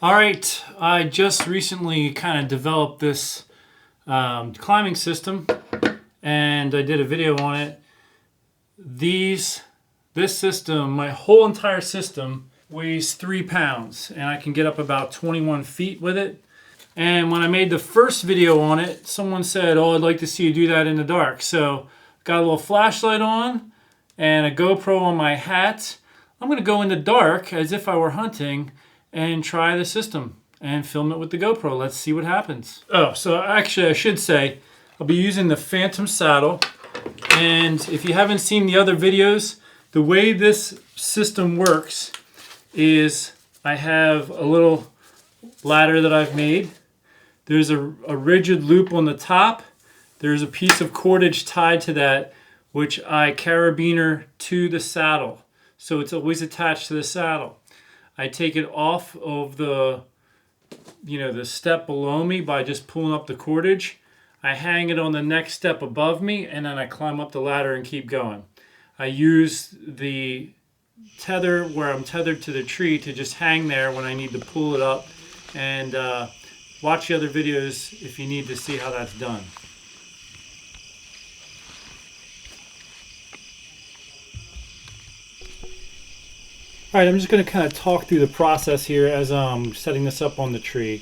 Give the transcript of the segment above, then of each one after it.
All right, I just recently kind of developed this climbing system, and I did a video on it. This system, my whole entire system, weighs 3 pounds, and I can get up about 21 feet with it. And when I made the first video on it, someone said, "Oh, I'd like to see you do that in the dark." So got a little flashlight on and a GoPro on my hat. I'm going to go in the dark as if I were hunting and try the system and film it with the GoPro. Let's see what happens. Oh, so actually I should say I'll be using the Phantom saddle. And if you haven't seen the other videos, the way this system works is I have a little ladder that I've made. There's a rigid loop on the top. There's a piece of cordage tied to that, which I carabiner to the saddle. So it's always attached to the saddle. I take it off of the step below me by just pulling up the cordage. I hang it on the next step above me, and then I climb up the ladder and keep going. I use the tether where I'm tethered to the tree to just hang there when I need to pull it up, and watch the other videos if you need to see how that's done. All right, I'm just going to kind of talk through the process here as I'm setting this up on the tree.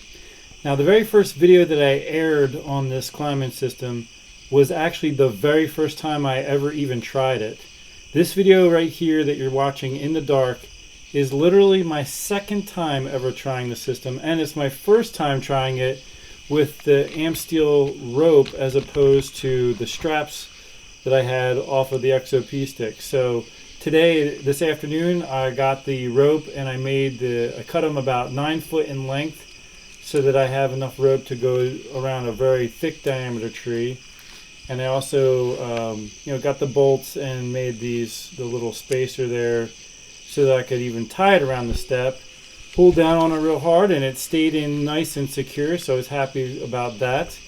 Now, the very first video that I aired on this climbing system was actually the very first time I ever even tried it. This video right here that you're watching in the dark is literally my second time ever trying the system, and it's my first time trying it with the amp steel rope as opposed to the straps that I had off of the XOP stick. So this afternoon, I got the rope and I cut them about 9 foot in length so that I have enough rope to go around a very thick diameter tree. And I also, got the bolts and made the little spacer there so that I could even tie it around the step. Pulled down on it real hard and it stayed in nice and secure, so I was happy about that.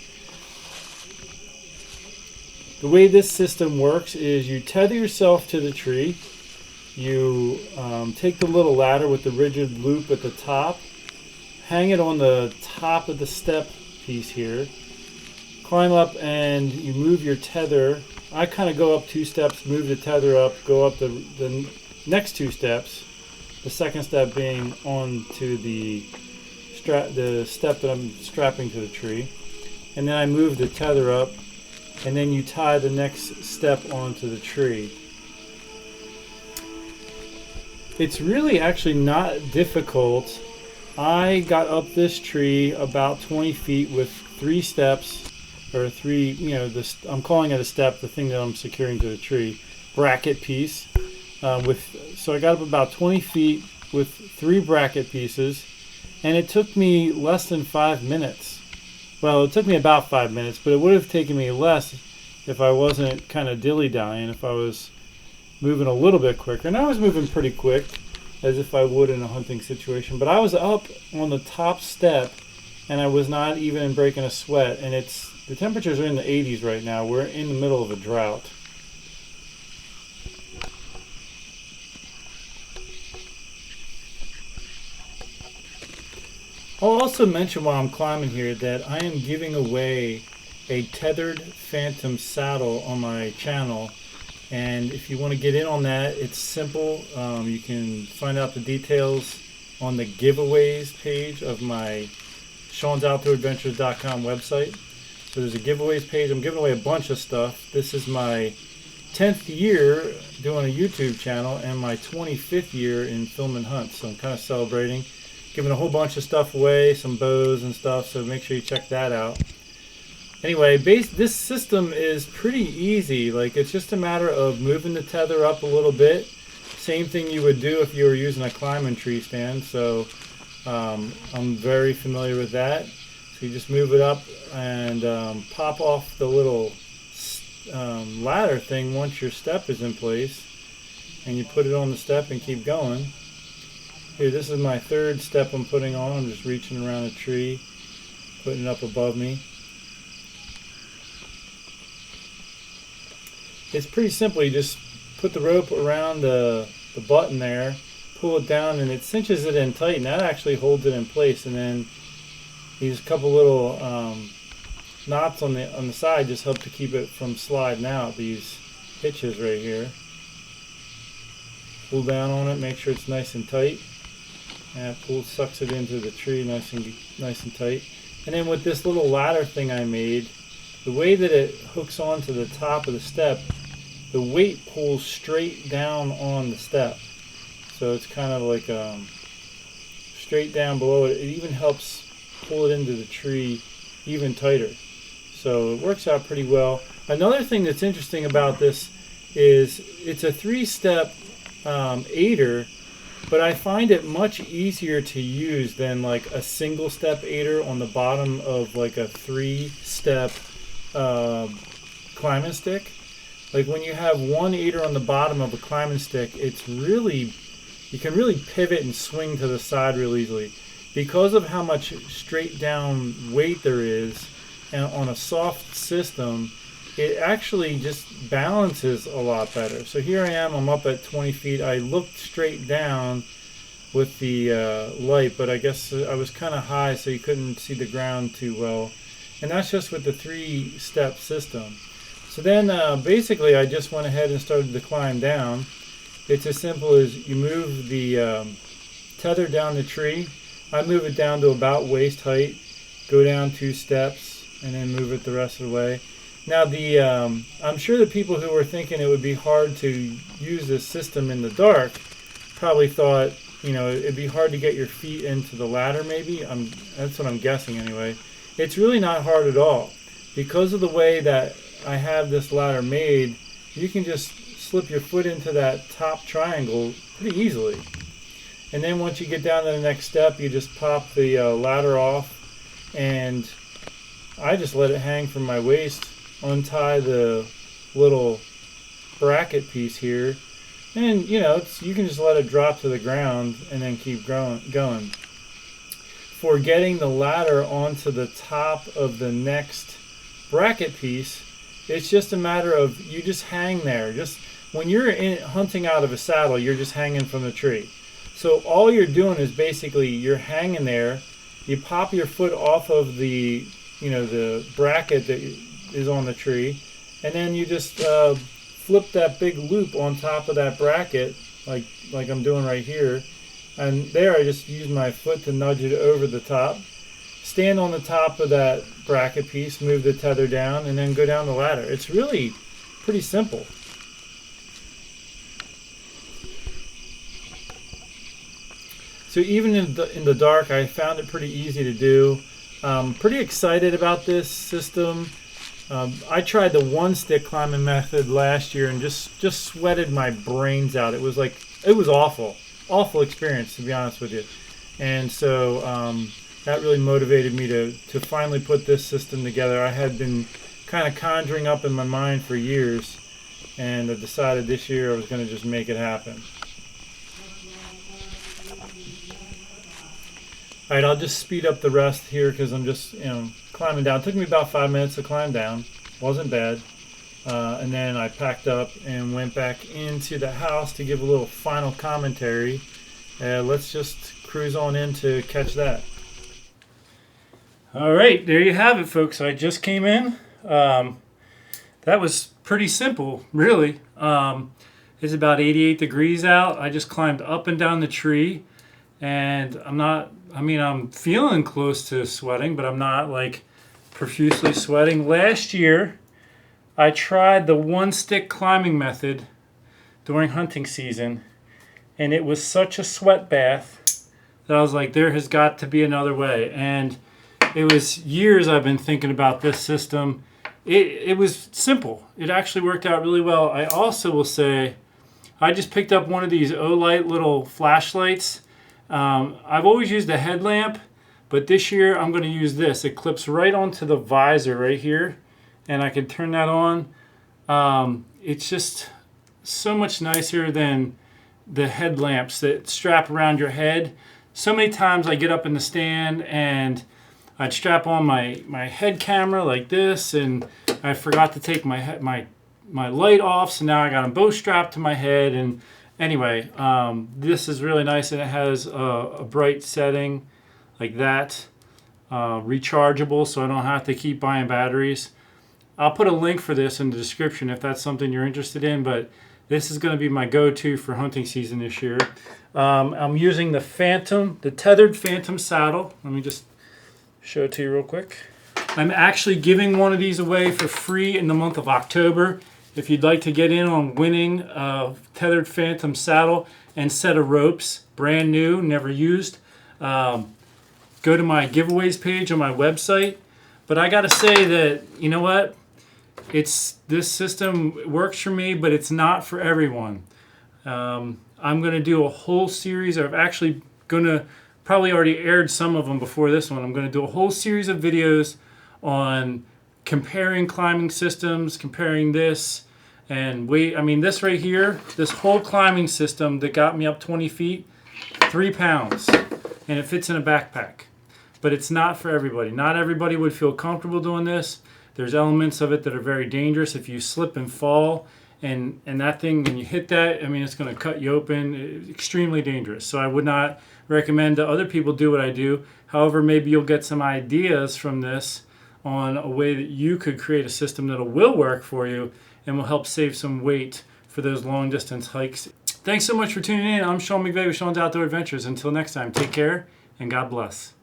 The way this system works is you tether yourself to the tree, you take the little ladder with the rigid loop at the top, hang it on the top of the step piece here, climb up and you move your tether. I kind of go up 2 steps, move the tether up, go up the next 2 steps, the second step being onto the step that I'm strapping to the tree, and then I move the tether up, and then you tie the next step onto the tree. It's really actually not difficult. I got up this tree about 20 feet with 3 steps, or 3, I'm calling it a step, the thing that I'm securing to the tree, bracket piece. So I got up about 20 feet with 3 bracket pieces, and it took me less than 5 minutes. Well, it took me about 5 minutes, but it would have taken me less if I wasn't kind of dilly-dallying, if I was moving a little bit quicker. And I was moving pretty quick, as if I would in a hunting situation. But I was up on the top step, and I was not even breaking a sweat. And the temperatures are in the 80s right now. We're in the middle of a drought. I'll also mention while I'm climbing here that I am giving away a tethered Phantom saddle on my channel, and if you want to get in on that, it's simple. You can find out the details on the giveaways page of my Sean'sOutdoorAdventures.com website. So there's a giveaways page. I'm giving away a bunch of stuff. This is my 10th year doing a YouTube channel and my 25th year in film and hunt, so I'm kind of celebrating. Giving a whole bunch of stuff away, some bows and stuff, so make sure you check that out. Anyway, this system is pretty easy. Like, it's just a matter of moving the tether up a little bit. Same thing you would do if you were using a climbing tree stand, so I'm very familiar with that. So you just move it up and pop off the little ladder thing once your step is in place, and you put it on the step and keep going. Here, this is my 3rd step I'm putting on. I'm just reaching around a tree, putting it up above me. It's pretty simple. You just put the rope around the button there, pull it down and it cinches it in tight, and that actually holds it in place. And then these couple little knots on the side just help to keep it from sliding out. These hitches right here. Pull down on it, make sure it's nice and tight. And it sucks it into the tree nice and tight. And then with this little ladder thing I made, the way that it hooks onto the top of the step, the weight pulls straight down on the step. So it's kind of like straight down below it. It even helps pull it into the tree even tighter. So it works out pretty well. Another thing that's interesting about this is it's a 3-step aider, but I find it much easier to use than like a single step aider on the bottom of like a 3-step climbing stick. Like when you have one aider on the bottom of a climbing stick, it's really, you can really pivot and swing to the side real easily. Because of how much straight down weight there is, and on a soft system, it actually just balances a lot better. So here I am, I'm up at 20 feet. I looked straight down with the light, but I guess I was kind of high so you couldn't see the ground too well. And that's just with the 3-step system. So then basically I just went ahead and started to climb down. It's as simple as you move the tether down the tree. I move it down to about waist height, go down 2 steps, and then move it the rest of the way. Now I'm sure the people who were thinking it would be hard to use this system in the dark probably thought, you know, it'd be hard to get your feet into the ladder maybe. That's what I'm guessing anyway. It's really not hard at all. Because of the way that I have this ladder made, you can just slip your foot into that top triangle pretty easily. And then once you get down to the next step, you just pop the ladder off, and I just let it hang from my waist, untie the little bracket piece here, and you know, you can just let it drop to the ground and then keep going. For getting the ladder onto the top of the next bracket piece, it's just a matter of you just hang there. Just when you're hunting out of a saddle, you're just hanging from the tree. So all you're doing is basically you're hanging there. You pop your foot off of the, you know, the bracket that is on the tree, and then you just flip that big loop on top of that bracket, like I'm doing right here. And there I just use my foot to nudge it over the top, stand on the top of that bracket piece, move the tether down, and then go down the ladder. It's really pretty simple. So even in the dark, I found it pretty easy to do. Pretty excited about this system. I tried the 1-stick climbing method last year and just sweated my brains out. It was awful experience, to be honest with you. And so that really motivated me to finally put this system together. I had been kind of conjuring up in my mind for years, and I decided this year I was going to just make it happen. All right, I'll just speed up the rest here because I'm just, climbing down. It took me about 5 minutes to climb down. Wasn't bad. And then I packed up and went back into the house to give a little final commentary. Let's just cruise on in to catch that. All right, there you have it, folks. I just came in. That was pretty simple, really. It's about 88 degrees out. I just climbed up and down the tree, and I'm feeling close to sweating, but I'm not like profusely sweating. Last year, I tried the 1-stick climbing method during hunting season, and it was such a sweat bath that I was like, there has got to be another way. And it was years I've been thinking about this system. It was simple. It actually worked out really well. I also will say, I just picked up one of these Olight little flashlights. I've always used a headlamp, but this year I'm going to use this. It clips right onto the visor right here, and I can turn that on. It's just so much nicer than the headlamps that strap around your head. So many times I get up in the stand and I'd strap on my head camera like this, and I forgot to take my light off, so now I got them both strapped to my head, and Anyway, this is really nice, and it has a bright setting like that, rechargeable, so I don't have to keep buying batteries. I'll put a link for this in the description if that's something you're interested in, but this is going to be my go-to for hunting season this year. I'm using the tethered Phantom saddle. Let me just show it to you real quick. I'm actually giving one of these away for free in the month of October. If you'd like to get in on winning a tethered Phantom saddle and set of ropes, brand new, never used, go to my giveaways page on my website. But I gotta say that, you know what? This system works for me, but it's not for everyone. I'm gonna do a whole series, or I've actually gonna probably already aired some of them before this one. I'm gonna do a whole series of videos on comparing climbing systems, comparing this and weight. I mean, this right here, this whole climbing system that got me up 20 feet, 3 pounds, and it fits in a backpack. But it's not for everybody. Not everybody would feel comfortable doing this. There's elements of it that are very dangerous. If you slip and fall and that thing, when you hit that, I mean, it's going to cut you open. It's extremely dangerous. So I would not recommend that other people do what I do. However, maybe you'll get some ideas from this on a way that you could create a system that will work for you and will help save some weight for those long distance hikes. Thanks so much for tuning in. I'm Sean McVeigh with Sean's Outdoor Adventures. Until next time, take care and God bless.